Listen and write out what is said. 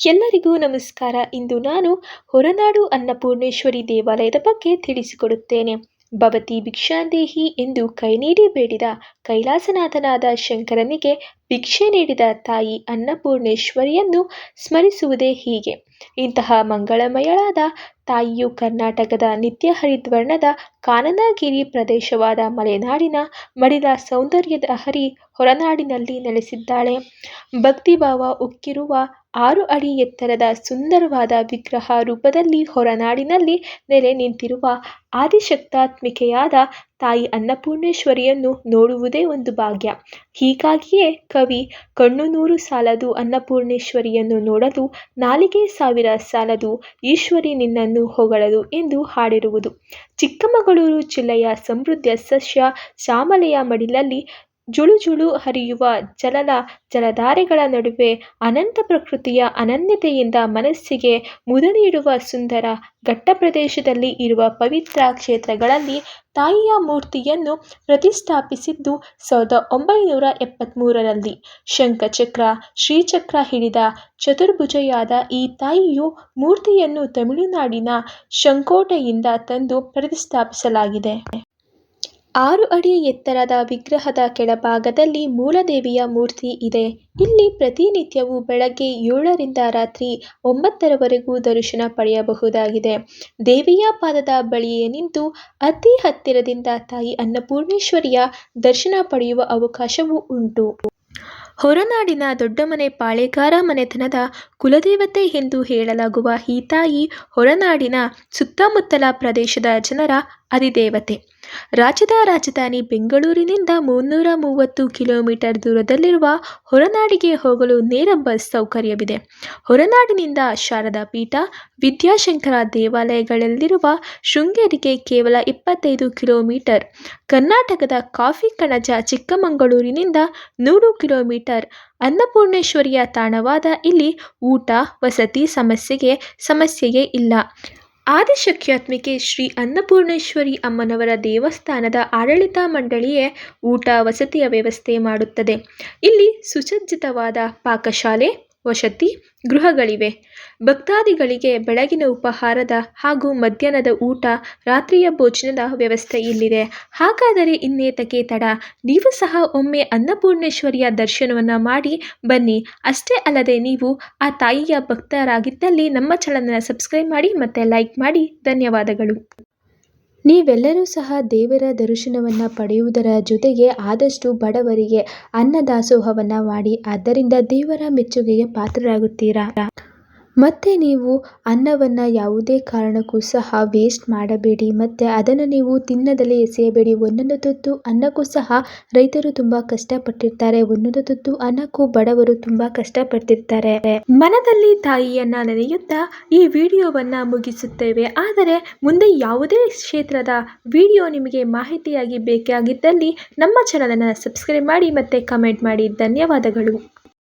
ಎಲ್ಲರಿಗೂ ನಮಸ್ಕಾರ. ಇಂದು ನಾನು ಹೊರನಾಡು ಅನ್ನಪೂರ್ಣೇಶ್ವರಿ ದೇವಾಲಯದ ಬಗ್ಗೆ ತಿಳಿಸಿಕೊಡುತ್ತೇನೆ. ಭವತಿ ಭಿಕ್ಷಾಂದೇಹಿ ಎಂದು ಕೈನೀಡಿ ಬೇಡಿದ ಕೈಲಾಸನಾಥನಾದ ಶಂಕರನಿಗೆ ಭಿಕ್ಷೆ ನೀಡಿದ ತಾಯಿ ಅನ್ನಪೂರ್ಣೇಶ್ವರಿಯನ್ನು ಸ್ಮರಿಸುವುದೇ ಹೀಗೆ. ಇಂತಹ ಮಂಗಳಮಯಳಾದ ತಾಯಿಯು ಕರ್ನಾಟಕದ ನಿತ್ಯ ಹರಿದ್ವರ್ಣದ ಕಾನನಗಿರಿ ಪ್ರದೇಶವಾದ ಮಲೆನಾಡಿನ ಮಡಿಲ ಸೌಂದರ್ಯದ ಹರಿ ಹೊರನಾಡಿನಲ್ಲಿ ನೆಲೆಸಿದ್ದಾಳೆ. ಭಕ್ತಿಭಾವ ಉಕ್ಕಿರುವ 6 ಅಡಿ ಎತ್ತರದ ಸುಂದರವಾದ ವಿಗ್ರಹ ರೂಪದಲ್ಲಿ ಹೊರನಾಡಿನಲ್ಲಿ ನೆಲೆ ನಿಂತಿರುವ ಆದಿಶಕ್ತಾತ್ಮಿಕೆಯಾದ ತಾಯಿ ಅನ್ನಪೂರ್ಣೇಶ್ವರಿಯನ್ನು ನೋಡುವುದೇ ಒಂದು ಭಾಗ್ಯ. ಹೀಗಾಗಿಯೇ ಕವಿ ಕಣ್ಣು 100 ಸಾಲದು ಅನ್ನಪೂರ್ಣೇಶ್ವರಿಯನ್ನು ನೋಡಲು, ನಾಲಿಗೆ 1000 ಸಾಲದು ಈಶ್ವರಿ ನಿನ್ನನ್ನು ಹೊಗಳಲು ಎಂದು ಹಾಡಿರುವುದು. ಚಿಕ್ಕಮಗಳೂರು ಜಿಲ್ಲೆಯ ಸಮೃದ್ಧ ಸಸ್ಯ ಶ್ಯಾಮಲೆಯ ಮಡಿಲಲ್ಲಿ ಜುಳುಜುಳು ಹರಿಯುವ ಜಲಧಾರೆಗಳ ನಡುವೆ ಅನಂತ ಪ್ರಕೃತಿಯ ಅನನ್ಯತೆಯಿಂದ ಮನಸ್ಸಿಗೆ ಮುದ ನೀಡುವ ಸುಂದರ ಘಟ್ಟಪ್ರದೇಶದಲ್ಲಿ ಇರುವ ಪವಿತ್ರ ಕ್ಷೇತ್ರಗಳಲ್ಲಿ ತಾಯಿಯ ಮೂರ್ತಿಯನ್ನು ಪ್ರತಿಷ್ಠಾಪಿಸಿದ್ದು 1973ರಲ್ಲಿ. ಶಂಖಚಕ್ರ ಶ್ರೀಚಕ್ರ ಹಿಡಿದ ಚತುರ್ಭುಜೆಯಾದ ಈ ತಾಯಿಯು ಮೂರ್ತಿಯನ್ನು ತಮಿಳುನಾಡಿನ ಶಂಕೋಟೆಯಿಂದ ತಂದು ಪ್ರತಿಷ್ಠಾಪಿಸಲಾಗಿದೆ. 6 ಅಡಿ ಎತ್ತರದ ವಿಗ್ರಹದ ಕೆಳಭಾಗದಲ್ಲಿ ಮೂಲದೇವಿಯ ಮೂರ್ತಿ ಇದೆ. ಇಲ್ಲಿ ಪ್ರತಿನಿತ್ಯವೂ ಬೆಳಗ್ಗೆ 7ರಿಂದ ರಾತ್ರಿ 9ರವರೆಗೂ ದರ್ಶನ ಪಡೆಯಬಹುದಾಗಿದೆ. ದೇವಿಯ ಪಾದದ ಬಳಿಯೇ ನಿಂತು ಅತಿ ಹತ್ತಿರದಿಂದ ತಾಯಿ ಅನ್ನಪೂರ್ಣೇಶ್ವರಿಯ ದರ್ಶನ ಪಡೆಯುವ ಅವಕಾಶವೂ ಉಂಟು. ಹೊರನಾಡಿನ ದೊಡ್ಡಮನೆ ಪಾಳೆಗಾರ ಮನೆತನದ ಕುಲದೇವತೆ ಎಂದು ಹೇಳಲಾಗುವ ಈ ತಾಯಿ ಹೊರನಾಡಿನ ಸುತ್ತಮುತ್ತಲ ಪ್ರದೇಶದ ಜನರ ಅಧಿದೇವತೆ. ರಾಜ್ಯದ ರಾಜಧಾನಿ ಬೆಂಗಳೂರಿನಿಂದ 330 ಕಿಲೋಮೀಟರ್ ದೂರದಲ್ಲಿರುವ ಹೊರನಾಡಿಗೆ ಹೋಗಲು ನೇರ ಬಸ್ ಸೌಕರ್ಯವಿದೆ. ಹೊರನಾಡಿನಿಂದ ಶಾರದಾ ಪೀಠ, ವಿದ್ಯಾಶಂಕರ ದೇವಾಲಯಗಳೆಲ್ಲಿರುವ ಶೃಂಗೇರಿಗೆ ಕೇವಲ 25 ಕಿಲೋಮೀಟರ್. ಕರ್ನಾಟಕದ ಕಾಫಿ ಕಣಜ ಚಿಕ್ಕಮಗಳೂರಿನಿಂದ 100 ಕಿಲೋಮೀಟರ್. ಅನ್ನಪೂರ್ಣೇಶ್ವರಿಯ ತಾಣವಾದ ಇಲ್ಲಿ ಊಟ ವಸತಿ ಸಮಸ್ಯೆಯೇ ಇಲ್ಲ. ಆದಿಶಕ್ತ್ಯಾತ್ಮಿಕೆ ಶ್ರೀ ಅನ್ನಪೂರ್ಣೇಶ್ವರಿ ಅಮ್ಮನವರ ದೇವಸ್ಥಾನದ ಆಡಳಿತ ಮಂಡಳಿಯೇ ಊಟ ವಸತಿಯ ವ್ಯವಸ್ಥೆ ಮಾಡುತ್ತದೆ. ಇಲ್ಲಿ ಸುಸಜ್ಜಿತವಾದ ಪಾಕಶಾಲೆ, ವಸತಿ ಗೃಹಗಳಿವೆ. ಭಕ್ತಾದಿಗಳಿಗೆ ಬೆಳಗಿನ ಉಪಹಾರದ ಹಾಗೂ ಮಧ್ಯಾಹ್ನದ ಊಟ, ರಾತ್ರಿಯ ಭೋಜನದ ವ್ಯವಸ್ಥೆ ಇಲ್ಲಿದೆ. ಹಾಗಾದರೆ ಇನ್ನೇತಕ್ಕೆ ತಡ? ನೀವು ಸಹ ಒಮ್ಮೆ ಅನ್ನಪೂರ್ಣೇಶ್ವರಿಯ ದರ್ಶನವನ್ನು ಮಾಡಿ ಬನ್ನಿ. ಅಷ್ಟೇ ಅಲ್ಲದೆ ನೀವು ಆ ತಾಯಿಯ ಭಕ್ತರಾಗಿದ್ದಲ್ಲಿ ನಮ್ಮ ಚಾನಲನ್ನು ಸಬ್ಸ್ಕ್ರೈಬ್ ಮಾಡಿ ಮತ್ತು ಲೈಕ್ ಮಾಡಿ. ಧನ್ಯವಾದಗಳು. ನೀವೆಲ್ಲರೂ ಸಹ ದೇವರ ದರ್ಶನವನ್ನು ಪಡೆಯುವುದರ ಜೊತೆಗೆ ಆದಷ್ಟು ಬಡವರಿಗೆ ಅನ್ನದಾಸೋಹವನ್ನು ಮಾಡಿ. ಆದ್ದರಿಂದ ದೇವರ ಮೆಚ್ಚುಗೆಗೆ ಪಾತ್ರರಾಗುತ್ತೀರಾ. ಮತ್ತು ನೀವು ಅನ್ನವನ್ನು ಯಾವುದೇ ಕಾರಣಕ್ಕೂ ಸಹ ವೇಸ್ಟ್ ಮಾಡಬೇಡಿ ಮತ್ತು ಅದನ್ನು ನೀವು ತಿನ್ನದಲೇ ಎಸೆಯಬೇಡಿ. ಒಂದೊಂದು ತುತ್ತು ಅನ್ನಕ್ಕೂ ಸಹ ರೈತರು ತುಂಬ ಕಷ್ಟಪಟ್ಟಿರ್ತಾರೆ. ಒಂದೊಂದು ತುತ್ತು ಅನ್ನಕ್ಕೂ ಬಡವರು ತುಂಬ ಕಷ್ಟಪಡ್ತಿರ್ತಾರೆ. ಮನದಲ್ಲಿ ತಾಯಿಯನ್ನು ನೆನೆಯುತ್ತಾ ಈ ವಿಡಿಯೋವನ್ನು ಮುಗಿಸುತ್ತೇವೆ. ಆದರೆ ಮುಂದೆ ಯಾವುದೇ ಕ್ಷೇತ್ರದ ವಿಡಿಯೋ ನಿಮಗೆ ಮಾಹಿತಿಯಾಗಿ ಬೇಕಾಗಿದ್ದಲ್ಲಿ ನಮ್ಮ ಚಾನಲನ್ನು ಸಬ್ಸ್ಕ್ರೈಬ್ ಮಾಡಿ ಮತ್ತು ಕಮೆಂಟ್ ಮಾಡಿ. ಧನ್ಯವಾದಗಳು.